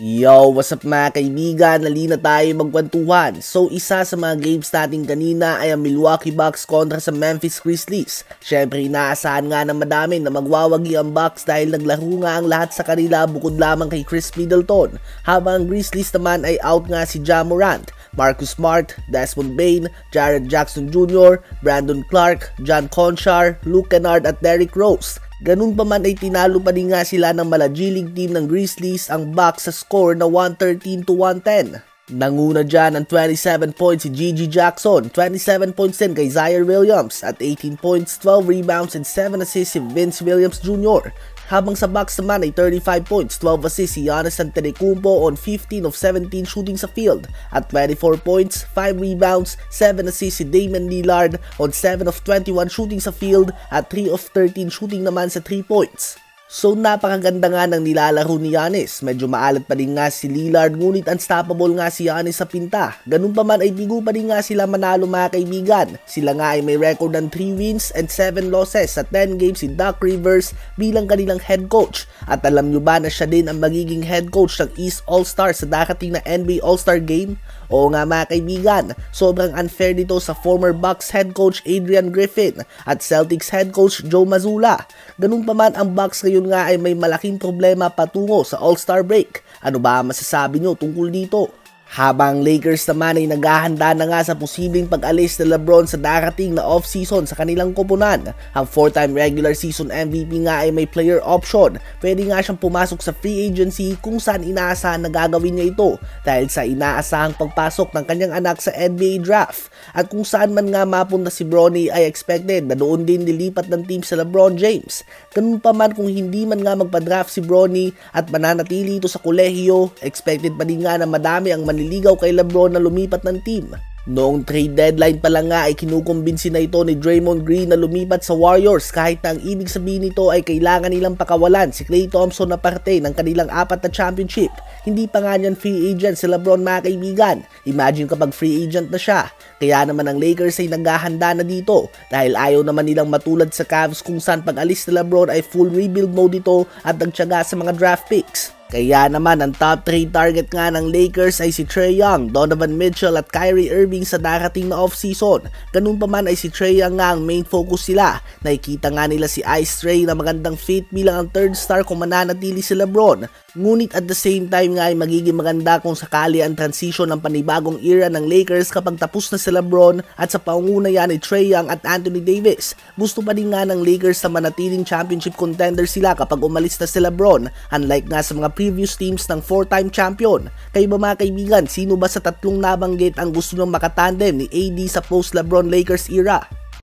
Yo, what's up mga kaibigan? Halina tayo magkwentuhan. So, isa sa mga games natin kanina ay ang Milwaukee Bucks kontra sa Memphis Grizzlies. Syempre, inaasahan nga na madami na magwawagi ang Bucks dahil naglaro nga ang lahat sa kanila bukod lamang kay Chris Middleton. Habang ang Grizzlies naman ay out nga si Ja Morant, Marcus Smart, Desmond Bane, Jaren Jackson Jr., Brandon Clark, John Konchar, Luke Kennard at Derrick Rose. Ganun pa man ay tinalo pa din nga sila ng malajiling team ng Grizzlies ang Bucks sa score na 113-110. Nanguna dyan ang 27 points si Gigi Jackson, 27 points din kay Ziaire Williams at 18 points, 12 rebounds and 7 assists si Vince Williams Jr. Habang sa Bucks naman ay 35 points, 12 assists si Giannis Antetokounmpo on 15 of 17 shooting sa field at 24 points, 5 rebounds, 7 assists si Damian Lillard on 7 of 21 shooting sa field at 3 of 13 shooting naman sa 3 points. So napakaganda nga ng nilalaro ni Giannis. Medyo maalat pa din nga si Lillard ngunit unstoppable nga si Giannis sa pinta. Ganun pa man ay bigo pa din nga sila manalo mga kaibigan. Sila nga ay may record ng 3 wins and 7 losses sa 10 games si Doc Rivers bilang kanilang head coach. At alam nyo ba na siya din ang magiging head coach ng East All-Star sa darating na NBA All-Star Game? Oo nga mga kaibigan, sobrang unfair dito sa former Bucks head coach Adrian Griffin at Celtics head coach Joe Mazzulla. Ganun pa man ang Bucks ngayon nga ay may malaking problema patungo sa All-Star break. Ano ba masasabi nyo tungkol dito? Habang Lakers naman ay naghahanda na nga sa posibleng pag-alis ni LeBron sa darating na off-season sa kanilang koponan. Ang 4-time regular season MVP nga ay may player option. Pwede nga siyang pumasok sa free agency kung saan inaasahan na gagawin niya ito dahil sa inaasahang pagpasok ng kanyang anak sa NBA draft. At kung saan man nga mapunta si Bronny ay expected na doon din nilipat ng team sa LeBron James. Ganun pa man kung hindi man nga magpa-draft si Bronny at mananatili ito sa kolehiyo, expected pa din nga na madami ang manliligaw kay LeBron na lumipat ng team. Noong trade deadline pa lang nga ay kinukumbinsi na ito ni Draymond Green na lumipat sa Warriors kahit na ang ibig sabihin nito ay kailangan nilang pakawalan si Klay Thompson na parte ng kanilang 4 na championship. Hindi pa nga niyan free agent si LeBron mga kaibigan. Imagine kapag free agent na siya. Kaya naman ang Lakers ay naghahanda na dito dahil ayaw naman nilang matulad sa Cavs kung saan pag alis ni LeBron ay full rebuild mode ito at nagtiyaga sa mga draft picks. Kaya naman ang top 3 target nga ng Lakers ay si Trae Young, Donovan Mitchell at Kyrie Irving sa darating na off-season. Ganun pa man ay si Trae Young nga ang main focus sila. Nakikita nga nila si Ice Trae na magandang fit bilang ang third star kung mananatili si LeBron. Ngunit at the same time nga ay magiging maganda kung sakali ang transition ng panibagong era ng Lakers kapag tapos na si LeBron at sa pangunguna yan ni Trae Young at Anthony Davis. Gusto pa din nga ng Lakers na manatiling championship contender sila kapag umalis na si LeBron, unlike nga sa mga previous teams ng 4-time champion. Kayo ba mga kaibigan, sino ba sa tatlong nabanggit ang gusto nang makatandem ni AD sa post-LeBron Lakers era?